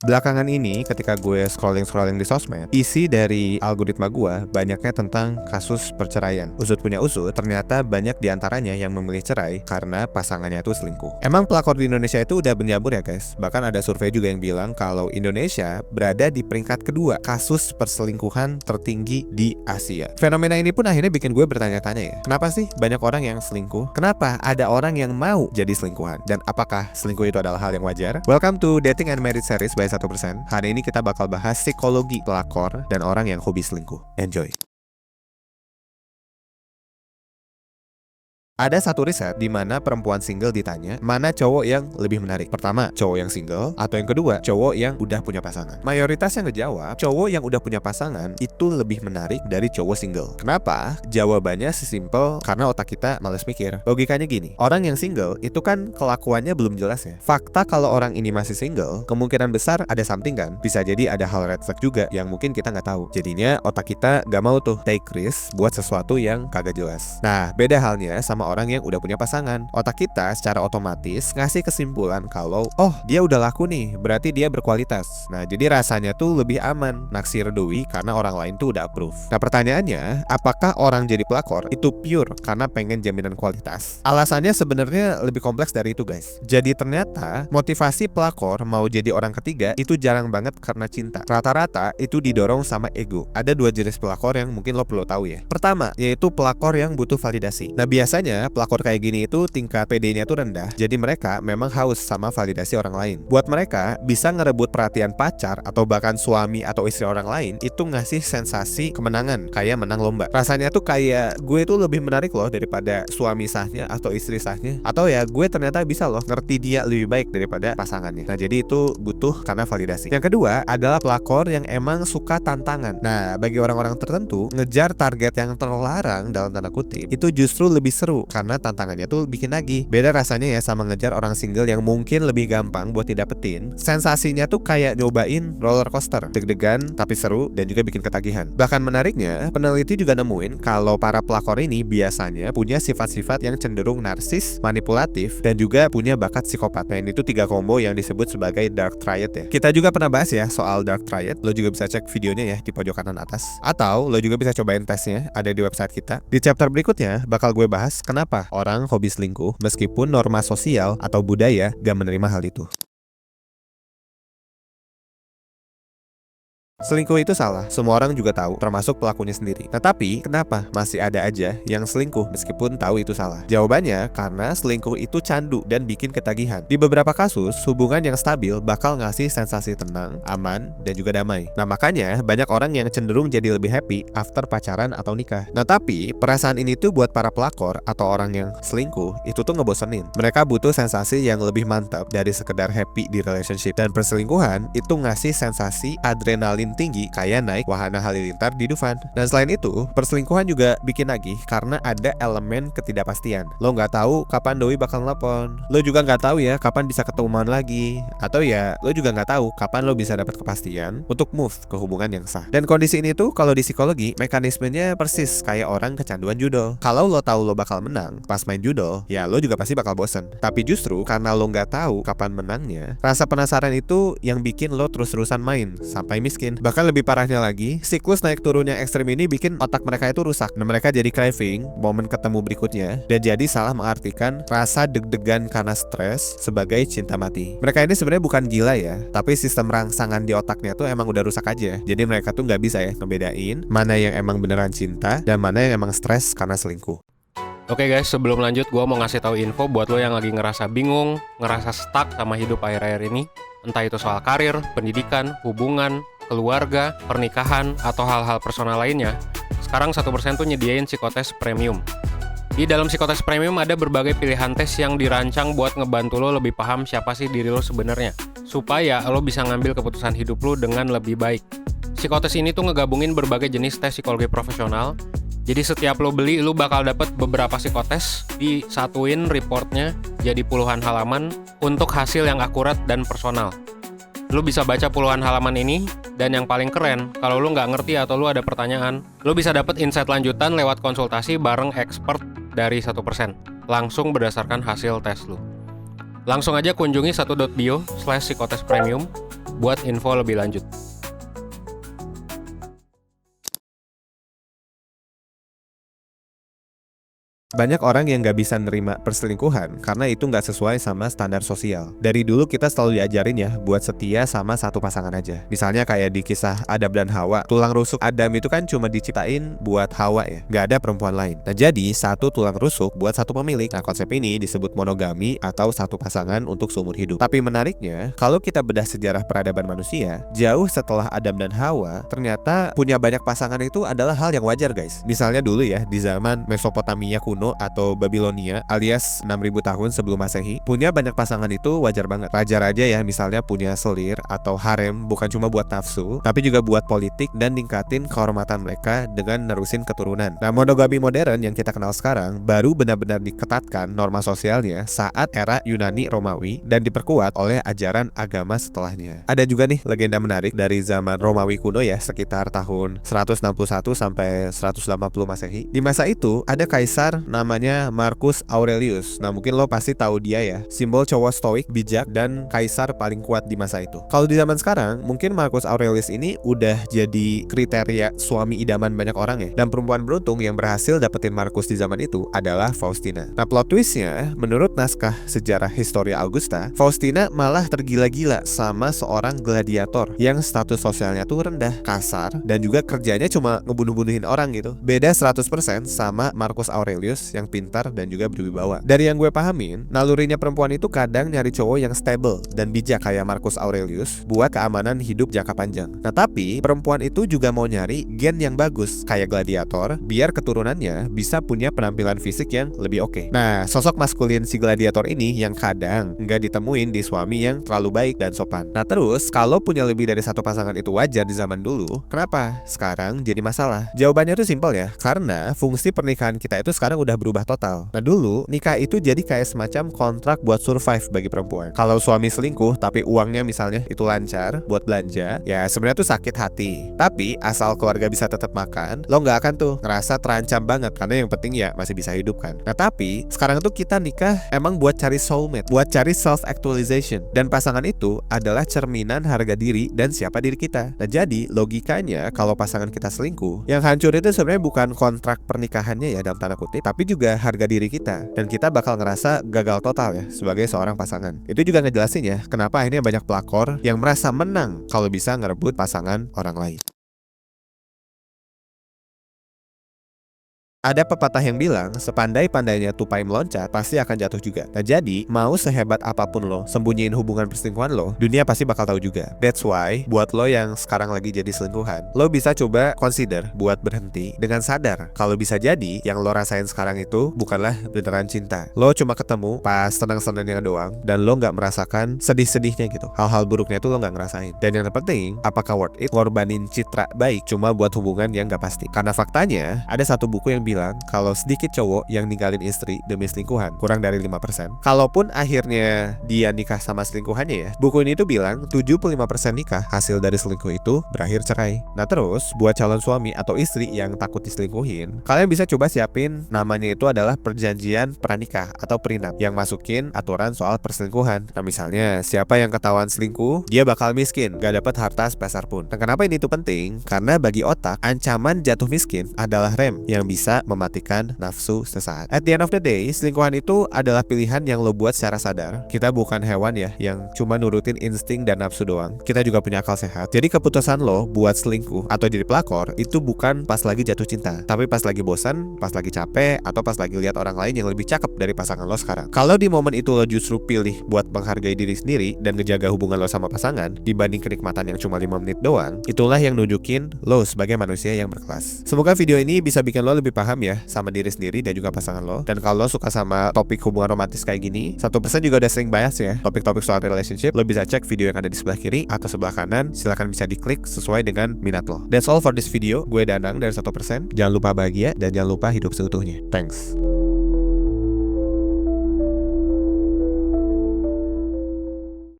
Belakangan ini ketika gue scrolling-scrolling di sosmed, isi dari algoritma gue banyaknya tentang kasus perceraian. Usut punya usut, ternyata banyak diantaranya yang memilih cerai karena pasangannya itu selingkuh. Emang pelakor di Indonesia itu udah berjamur ya guys? Bahkan ada survei juga yang bilang kalau Indonesia berada di peringkat kedua kasus perselingkuhan tertinggi di Asia. Fenomena ini pun akhirnya bikin gue bertanya-tanya ya, kenapa sih banyak orang yang selingkuh? Kenapa ada orang yang mau jadi selingkuhan? Dan apakah selingkuh itu adalah hal yang wajar? Welcome to Dating and Marriage Series by 1%. Hari ini kita bakal bahas psikologi pelakor dan orang yang hobi selingkuh. Enjoy. Ada satu riset di mana perempuan single ditanya mana cowok yang lebih menarik. Pertama, cowok yang single, atau yang kedua, cowok yang udah punya pasangan. Mayoritas yang ngejawab, cowok yang udah punya pasangan itu lebih menarik dari cowok single. Kenapa? Jawabannya sesimpel karena otak kita males mikir. Logikanya gini, orang yang single itu kan kelakuannya belum jelas ya. Fakta kalau orang ini masih single, kemungkinan besar ada something kan. Bisa jadi ada hal red flag juga yang mungkin kita nggak tahu. Jadinya otak kita nggak mau tuh take risk buat sesuatu yang kagak jelas. Nah, beda halnya sama orang yang udah punya pasangan. Otak kita secara otomatis ngasih kesimpulan kalau oh dia udah laku nih, berarti dia berkualitas. Nah jadi rasanya tuh lebih aman naksir doi karena orang lain tuh udah approve. Nah pertanyaannya, apakah orang jadi pelakor itu pure karena pengen jaminan kualitas? Alasannya sebenarnya lebih kompleks dari itu guys. Jadi ternyata motivasi pelakor mau jadi orang ketiga itu jarang banget karena cinta. Rata-rata itu didorong sama ego. Ada dua jenis pelakor yang mungkin lo perlu tahu ya. Pertama, yaitu pelakor yang butuh validasi. Nah biasanya pelakor kayak gini itu tingkat PD-nya tuh rendah. Jadi mereka memang haus sama validasi orang lain. Buat mereka, bisa ngerebut perhatian pacar atau bahkan suami atau istri orang lain itu ngasih sensasi kemenangan, kayak menang lomba. Rasanya tuh kayak gue tuh lebih menarik loh daripada suami sahnya atau istri sahnya. Atau ya gue ternyata bisa loh ngerti dia lebih baik daripada pasangannya. Nah jadi itu butuh karena validasi. Yang kedua adalah pelakor yang emang suka tantangan. Nah bagi orang-orang tertentu, ngejar target yang terlarang dalam tanda kutip itu justru lebih seru karena tantangannya tuh bikin nagih. Beda rasanya ya sama ngejar orang single yang mungkin lebih gampang buat didapetin. Sensasinya tuh kayak nyobain roller coaster, deg-degan tapi seru dan juga bikin ketagihan. Bahkan menariknya, peneliti juga nemuin kalau para pelakor ini biasanya punya sifat-sifat yang cenderung narsis, manipulatif, dan juga punya bakat psikopat. Nah ini tuh 3 combo yang disebut sebagai dark triad ya. Kita juga pernah bahas ya soal dark triad. Lo juga bisa cek videonya ya di pojok kanan atas. Atau lo juga bisa cobain tesnya, ada di website kita. Di chapter berikutnya bakal gue bahas kenapa orang hobi selingkuh meskipun norma sosial atau budaya gak menerima hal itu. Selingkuh itu salah, semua orang juga tahu, termasuk pelakunya sendiri. Nah tapi, kenapa masih ada aja yang selingkuh meskipun tahu itu salah? Jawabannya, karena selingkuh itu candu dan bikin ketagihan. Di beberapa kasus, hubungan yang stabil bakal ngasih sensasi tenang, aman, dan juga damai. Nah makanya, banyak orang yang cenderung jadi lebih happy after pacaran atau nikah. Nah tapi, perasaan ini tuh buat para pelakor atau orang yang selingkuh, itu tuh ngebosenin. Mereka butuh sensasi yang lebih mantap dari sekedar happy di relationship. Dan perselingkuhan itu ngasih sensasi adrenalin tinggi kayak naik wahana halilintar di Dufan. Dan selain itu, perselingkuhan juga bikin nagih karena ada elemen ketidakpastian. Lo nggak tahu kapan doi bakal nelpon. Lo juga nggak tahu ya kapan bisa ketemuan lagi. Atau ya lo juga nggak tahu kapan lo bisa dapat kepastian untuk move ke hubungan yang sah. Dan kondisi ini tuh kalau di psikologi mekanismenya persis kayak orang kecanduan judol. Kalau lo tahu lo bakal menang pas main judol, ya lo juga pasti bakal bosen. Tapi justru karena lo nggak tahu kapan menangnya, rasa penasaran itu yang bikin lo terus-terusan main sampai miskin. Bahkan lebih parahnya lagi, siklus naik turunnya ekstrem ini bikin otak mereka itu rusak. Dan mereka jadi craving momen ketemu berikutnya dan jadi salah mengartikan rasa deg-degan karena stres sebagai cinta mati. Mereka ini sebenarnya bukan gila ya, tapi sistem rangsangan di otaknya tuh emang udah rusak aja. Jadi mereka tuh nggak bisa ya ngebedain mana yang emang beneran cinta dan mana yang emang stres karena selingkuh. Oke guys, sebelum lanjut gue mau ngasih tahu info buat lo yang lagi ngerasa bingung, ngerasa stuck sama hidup akhir-akhir ini. Entah itu soal karir, pendidikan, hubungan, keluarga, pernikahan, atau hal-hal personal lainnya. Sekarang 1% tuh nyediain psikotes premium. Di dalam psikotes premium ada berbagai pilihan tes yang dirancang buat ngebantu lo lebih paham siapa sih diri lo sebenarnya, supaya lo bisa ngambil keputusan hidup lo dengan lebih baik. Psikotes ini tuh ngegabungin berbagai jenis tes psikologi profesional. Jadi setiap lo beli, lo bakal dapet beberapa psikotes, disatuin reportnya jadi puluhan halaman untuk hasil yang akurat dan personal. Lo bisa baca puluhan halaman ini, dan yang paling keren, kalau lo nggak ngerti atau lo ada pertanyaan, lo bisa dapet insight lanjutan lewat konsultasi bareng expert dari 1%, langsung berdasarkan hasil tes lo. Langsung aja kunjungi 1.bio/psikotespremium buat info lebih lanjut. Banyak orang yang nggak bisa nerima perselingkuhan karena itu nggak sesuai sama standar sosial. Dari dulu kita selalu diajarin ya buat setia sama satu pasangan aja. Misalnya kayak di kisah Adam dan Hawa, tulang rusuk Adam itu kan cuma diciptain buat Hawa ya, nggak ada perempuan lain. Nah jadi satu tulang rusuk buat satu pemilik. Nah konsep ini disebut monogami atau satu pasangan untuk seumur hidup. Tapi menariknya, kalau kita bedah sejarah peradaban manusia, jauh setelah Adam dan Hawa, ternyata punya banyak pasangan itu adalah hal yang wajar guys. Misalnya dulu ya, di zaman Mesopotamia kuno atau Babilonia alias 6000 tahun sebelum Masehi, punya banyak pasangan itu wajar banget. Raja-raja ya misalnya punya selir atau harem bukan cuma buat nafsu, tapi juga buat politik dan ningkatin kehormatan mereka dengan nerusin keturunan. Nah monogami modern yang kita kenal sekarang baru benar-benar diketatkan norma sosialnya saat era Yunani Romawi dan diperkuat oleh ajaran agama setelahnya. Ada juga nih legenda menarik dari zaman Romawi kuno ya, sekitar tahun 161 sampai 180 Masehi. Di masa itu ada kaisar namanya Marcus Aurelius. Nah mungkin lo pasti tahu dia ya, simbol cowok stoik, bijak, dan kaisar paling kuat di masa itu. Kalau di zaman sekarang mungkin Marcus Aurelius ini udah jadi kriteria suami idaman banyak orang ya. Dan perempuan beruntung yang berhasil dapetin Marcus di zaman itu adalah Faustina. Nah plot twistnya, menurut naskah sejarah Historia Augusta, Faustina malah tergila-gila sama seorang gladiator yang status sosialnya tuh rendah, kasar, dan juga kerjanya cuma ngebunuh-bunuhin orang gitu. Beda 100% sama Marcus Aurelius yang pintar dan juga berwibawa. Dari yang gue pahamin, nalurinya perempuan itu kadang nyari cowok yang stable dan bijak kayak Marcus Aurelius buat keamanan hidup jangka panjang. Nah tapi perempuan itu juga mau nyari gen yang bagus kayak gladiator biar keturunannya bisa punya penampilan fisik yang lebih oke. Nah sosok maskulin si gladiator ini yang kadang nggak ditemuin di suami yang terlalu baik dan sopan. Nah terus kalau punya lebih dari satu pasangan itu wajar di zaman dulu, kenapa sekarang jadi masalah? Jawabannya tuh simpel ya, karena fungsi pernikahan kita itu sekarang udah berubah total. Nah dulu nikah itu jadi kayak semacam kontrak buat survive bagi perempuan. Kalau suami selingkuh tapi uangnya misalnya itu lancar buat belanja, ya sebenarnya tuh sakit hati. Tapi asal keluarga bisa tetap makan, lo nggak akan tuh ngerasa terancam banget karena yang penting ya masih bisa hidup kan. Nah tapi sekarang tuh kita nikah emang buat cari soulmate, buat cari self actualization, dan pasangan itu adalah cerminan harga diri dan siapa diri kita. Nah jadi logikanya kalau pasangan kita selingkuh, yang hancur itu sebenarnya bukan kontrak pernikahannya ya dalam tanda kutip, tapi juga harga diri kita, dan kita bakal ngerasa gagal total ya sebagai seorang pasangan. Itu juga ngejelasin ya kenapa akhirnya banyak pelakor yang merasa menang kalau bisa ngerebut pasangan orang lain. Ada pepatah yang bilang, sepandai-pandainya tupai meloncat, pasti akan jatuh juga. Nah jadi, mau sehebat apapun lo sembunyiin hubungan perselingkuhan lo, dunia pasti bakal tahu juga. That's why, buat lo yang sekarang lagi jadi selingkuhan, lo bisa coba consider buat berhenti dengan sadar kalau bisa jadi yang lo rasain sekarang itu bukanlah beneran cinta. Lo cuma ketemu pas senang-senangnya doang, dan lo nggak merasakan sedih-sedihnya gitu. Hal-hal buruknya itu lo nggak ngerasain. Dan yang terpenting, apakah worth it ngorbanin citra baik cuma buat hubungan yang nggak pasti? Karena faktanya, ada satu buku yang bilang kalau sedikit cowok yang ninggalin istri demi selingkuhan, kurang dari 5%. Kalaupun akhirnya dia nikah sama selingkuhannya ya, buku ini tuh bilang 75% nikah hasil dari selingkuh itu berakhir cerai. Nah terus, buat calon suami atau istri yang takut diselingkuhin, kalian bisa coba siapin namanya itu adalah perjanjian pranikah atau prenup yang masukin aturan soal perselingkuhan. Nah misalnya, siapa yang ketahuan selingkuh, dia bakal miskin, gak dapat harta sepeser pun. Nah kenapa ini tuh penting? Karena bagi otak, ancaman jatuh miskin adalah rem yang bisa mematikan nafsu sesaat. At the end of the day, selingkuhan itu adalah pilihan yang lo buat secara sadar. Kita bukan hewan ya yang cuma nurutin insting dan nafsu doang. Kita juga punya akal sehat. Jadi keputusan lo buat selingkuh atau jadi pelakor itu bukan pas lagi jatuh cinta, tapi pas lagi bosan, pas lagi capek, atau pas lagi lihat orang lain yang lebih cakep dari pasangan lo sekarang. Kalau di momen itu lo justru pilih buat menghargai diri sendiri dan ngejaga hubungan lo sama pasangan dibanding kenikmatan yang cuma 5 menit doang, itulah yang nunjukin lo sebagai manusia yang berkelas. Semoga video ini bisa bikin lo lebih paham ya sama diri sendiri dan juga pasangan lo. Dan kalau lo suka sama topik hubungan romantis kayak gini, 1% juga udah sering bahas ya topik-topik soal relationship, lo bisa cek video yang ada di sebelah kiri atau sebelah kanan. Silahkan bisa diklik sesuai dengan minat lo. That's all for this video. Gue Danang dari 1%. Jangan lupa bahagia dan jangan lupa hidup seutuhnya. Thanks.